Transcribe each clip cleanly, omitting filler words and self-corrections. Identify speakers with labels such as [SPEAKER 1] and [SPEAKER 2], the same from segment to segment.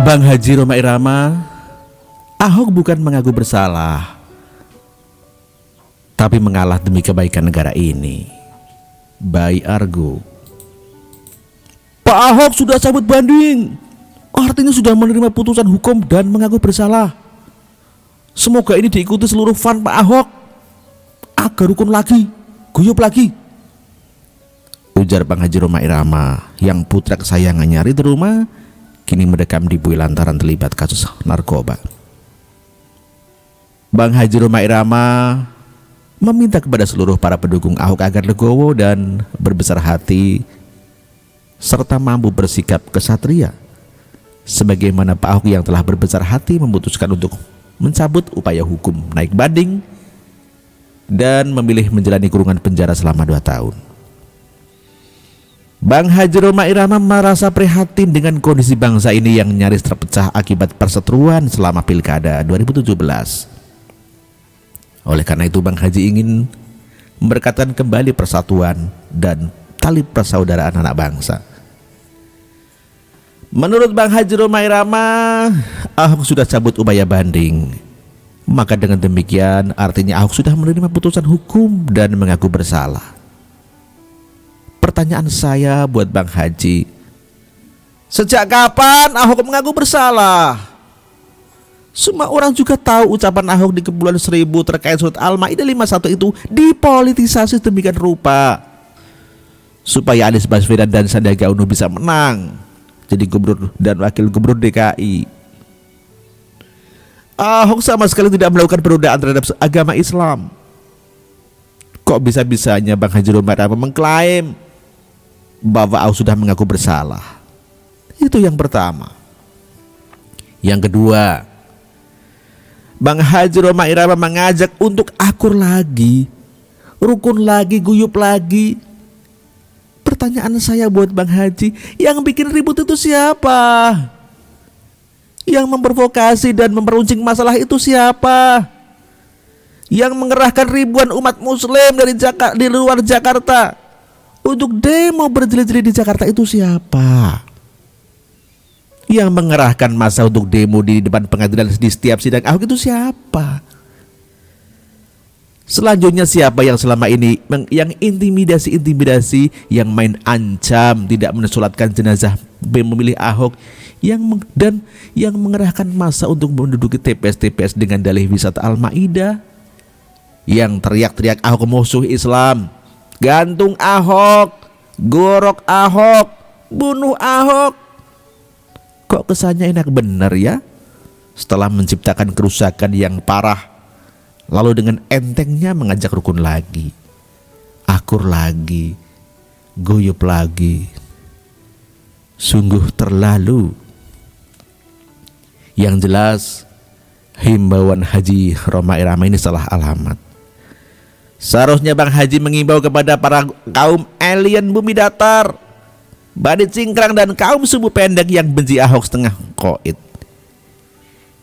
[SPEAKER 1] Bang Haji Rhoma Irama, Ahok bukan mengaku bersalah, tapi mengalah demi kebaikan negara ini. Bayi Argo. Pak Ahok sudah cabut banding, artinya sudah menerima putusan hukum dan mengaku bersalah. Semoga ini diikuti seluruh fan Pak Ahok agar rukun lagi, guyup lagi, ujar Bang Haji Rhoma Irama yang putra kesayangannya Ridho Rhoma kini mendekam di Bui lantaran terlibat kasus narkoba. Bang Haji Rhoma Irama meminta kepada seluruh para pendukung Ahok agar legowo dan berbesar hati serta mampu bersikap kesatria sebagaimana Pak Ahok yang telah berbesar hati memutuskan untuk mencabut upaya hukum naik banding dan memilih menjalani kurungan penjara selama 2 tahun. Bang Haji Rhoma Irama merasa prihatin dengan kondisi bangsa ini yang nyaris terpecah akibat perseteruan selama Pilkada 2017. Oleh karena itu Bang Haji ingin merekatkan kembali persatuan dan tali persaudaraan anak bangsa. Menurut Bang Haji Rhoma Irama, Ahok sudah cabut upaya banding. Maka dengan demikian artinya Ahok sudah menerima putusan hukum dan mengaku bersalah. Pertanyaan saya buat Bang Haji, sejak kapan Ahok mengaku bersalah? Semua orang juga tahu ucapan Ahok di Kepulauan Seribu terkait surat Al-Maidah 51 itu dipolitisasi demikian rupa supaya Anies Baswedan dan Sandiaga Uno bisa menang jadi gubernur dan wakil gubernur DKI. Ahok sama sekali tidak melakukan penodaan terhadap agama Islam. Kok bisa-bisanya Bang Haji Rhoma Irama mengklaim bahwa Ahok sudah mengaku bersalah? Itu yang pertama. Yang kedua, Bang Haji Rhoma Irama mengajak untuk akur lagi, rukun lagi, guyup lagi. Pertanyaan saya buat Bang Haji, yang bikin ribut itu siapa? Yang memprovokasi dan memperuncing masalah itu siapa? Yang mengerahkan ribuan umat muslim di luar Jakarta untuk demo berjeli-jeli di Jakarta itu siapa? Yang mengerahkan massa untuk demo di depan pengadilan di setiap sidang Ahok itu siapa? Selanjutnya siapa yang selama ini yang intimidasi, yang main ancam, tidak mensolatkan jenazah memilih Ahok, yang mengerahkan massa untuk menduduki TPS dengan dalih wisata Al-Maidah, yang teriak-teriak Ahok musuh Islam, gantung Ahok, gorok Ahok, bunuh Ahok. Kok kesannya enak benar ya? Setelah menciptakan kerusakan yang parah, lalu dengan entengnya mengajak rukun lagi, akur lagi, guyup lagi. Sungguh terlalu. Yang jelas himbauan Haji Rhoma Irama ini salah alamat. Seharusnya Bang Haji mengimbau kepada para kaum alien bumi datar, badit cingkrang dan kaum subuh pendek yang benci Ahok setengah koid,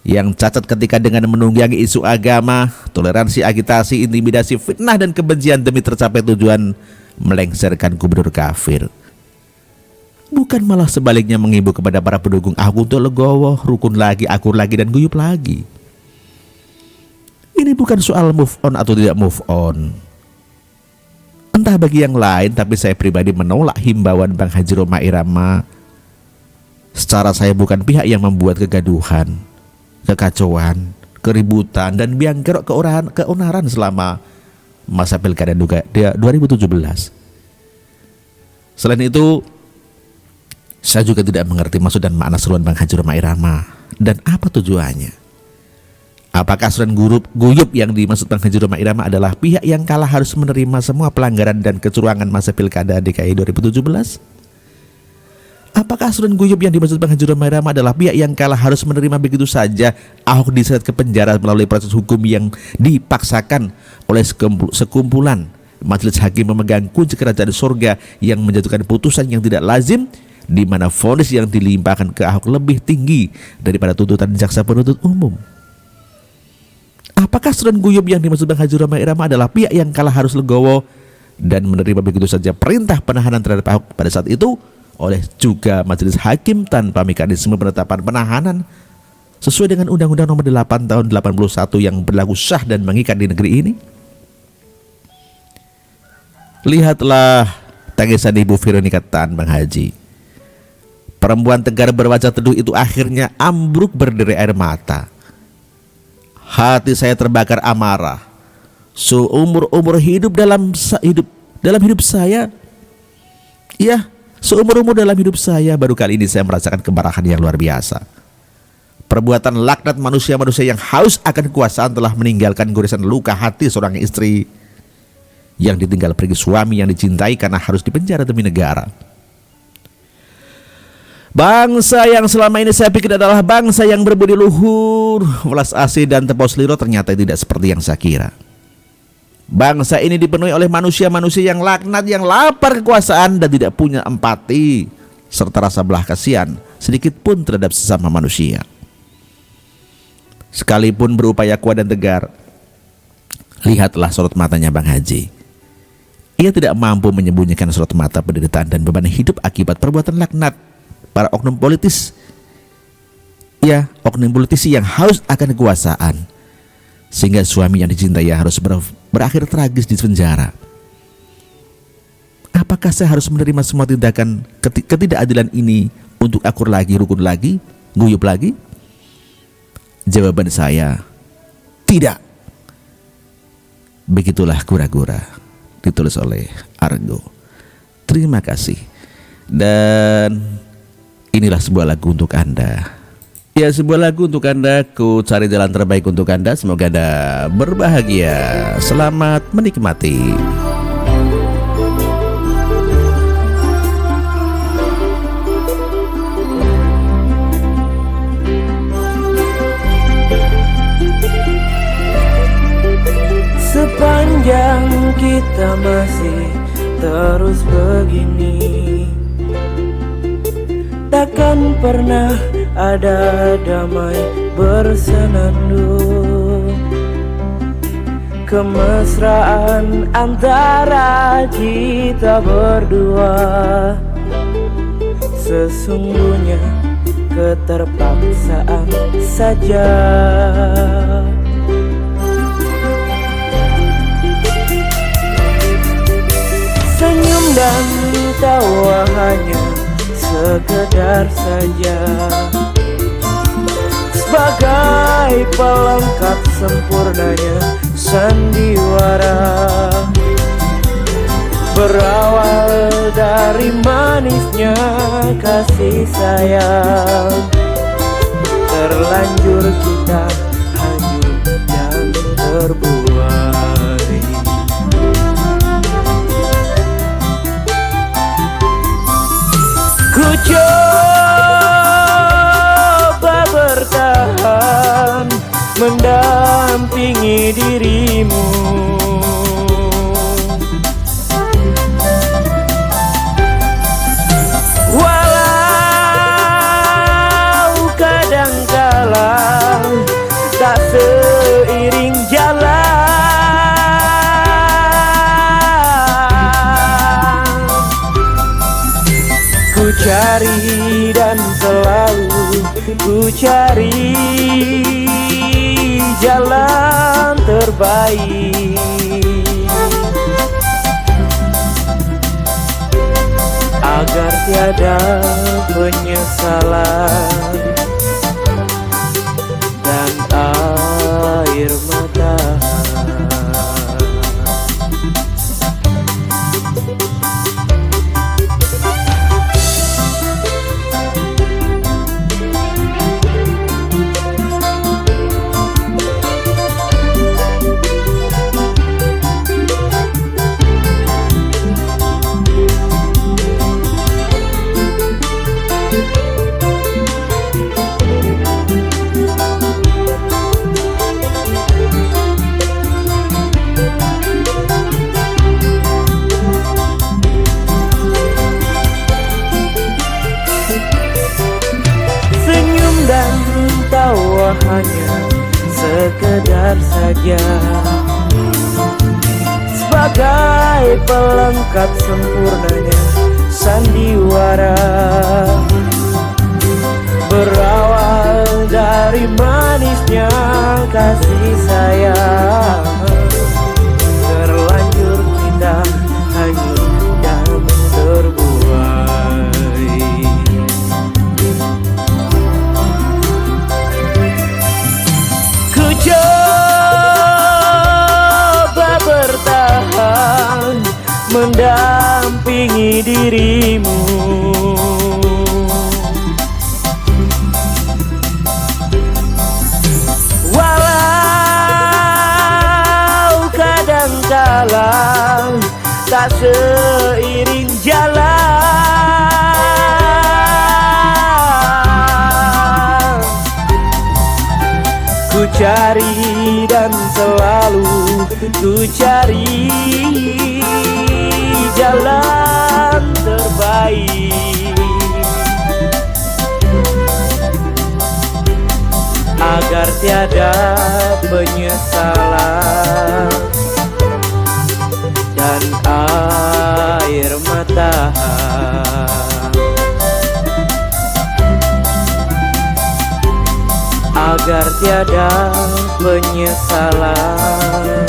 [SPEAKER 1] yang cacat ketika dengan menunggangi isu agama, toleransi, agitasi, intimidasi, fitnah dan kebencian demi tercapai tujuan melengsarkan gubernur kafir. Bukan malah sebaliknya mengimbau kepada para pendukung Ahok untuk legowo, rukun lagi, akur lagi dan guyup lagi. Ini bukan soal move on atau tidak move on. Entah bagi yang lain, tapi saya pribadi menolak himbauan Bang Haji Rhoma Irama. Secara saya bukan pihak yang membuat kegaduhan, kekacauan, keributan dan biang kerok keonaran selama masa Pilkada 2017. Selain itu, saya juga tidak mengerti maksud dan makna seruan Bang Haji Rhoma Irama dan apa tujuannya. Apakah seruan guyup yang dimaksud Bang Haji Rhoma Irama adalah pihak yang kalah harus menerima semua pelanggaran dan kecurangan masa Pilkada DKI 2017? Apakah seruan guyup yang dimaksud Bang Haji Rhoma Irama adalah pihak yang kalah harus menerima begitu saja Ahok diseret ke penjara melalui proses hukum yang dipaksakan oleh sekumpulan majelis hakim memegang kunci kerajaan surga yang menjatuhkan putusan yang tidak lazim, di mana vonis yang dilimpahkan ke Ahok lebih tinggi daripada tuntutan jaksa penuntut umum? Apakah seruan guyup yang dimaksud Bang Haji Rhoma Irama adalah pihak yang kalah harus legowo dan menerima begitu saja perintah penahanan terhadap Ahok pada saat itu oleh juga majelis hakim tanpa mekanisme penetapan penahanan sesuai dengan Undang-Undang Nomor 8 Tahun 81 yang berlaku sah dan mengikat di negeri ini? Lihatlah tangisan Ibu Veronica Tan, Bang Haji. Perempuan tegar berwajah teduh itu akhirnya ambruk berderi air mata. Hati saya terbakar amarah. Seumur-umur hidup dalam hidup saya, ya, seumur-umur dalam hidup saya baru kali ini saya merasakan kemarahan yang luar biasa. Perbuatan laknat manusia-manusia yang haus akan kekuasaan telah meninggalkan goresan luka hati seorang istri yang ditinggal pergi suami yang dicintai karena harus dipenjara demi negara. Bangsa yang selama ini saya pikir adalah bangsa yang berbudi luhur, welas asih dan tepos liro, ternyata tidak seperti yang saya kira. Bangsa ini dipenuhi oleh manusia-manusia yang laknat, yang lapar kekuasaan dan tidak punya empati serta rasa belah kasihan sedikit pun terhadap sesama manusia. Sekalipun berupaya kuat dan tegar, lihatlah sorot matanya Bang Haji. Ia tidak mampu menyembunyikan sorot mata penderitaan dan beban hidup akibat perbuatan laknat para oknum politis. Ya, oknum politisi yang haus akan kekuasaan, sehingga suami yang dicintai harus berakhir tragis di penjara. Apakah saya harus menerima semua tindakan ketidakadilan ini untuk akur lagi, rukun lagi, guyup lagi? Jawaban saya, tidak. Begitulah Gura-Gura, ditulis oleh Argo. Terima kasih. Dan inilah sebuah lagu untuk Anda. Ya, sebuah lagu untuk Anda. Ku cari jalan terbaik untuk Anda. Semoga Anda berbahagia. Selamat menikmati.
[SPEAKER 2] Sepanjang kita masih terus begini, takkan pernah ada damai bersenandung. Kemesraan antara kita berdua sesungguhnya keterpaksaan saja. Senyum dan tawa hanya sekedar saja, sebagai pelengkap sempurnanya sandiwara. Berawal dari manisnya kasih sayang, terlanjur kita hanyut dan terbuai. Ku coba bertahan mendampingi dirimu, walau kadangkala tak seiring jalan. Ku cari dan selalu ku cari jalan terbaik, agar tiada penyesalan dan air mata. Tawa hanya sekedar saja, sebagai pelengkap sempurnanya sandiwara, berawal dari manisnya kasih sayang, terlanjur kita hanyut dan terbuai. Ku coba bertahan mendampingi dirimu, walau kadangkala tak seiring jalan. Ku cari dan selalu ku cari jalan terbaik agar tiada penyesalan dan air mata, agar tiada penyesalan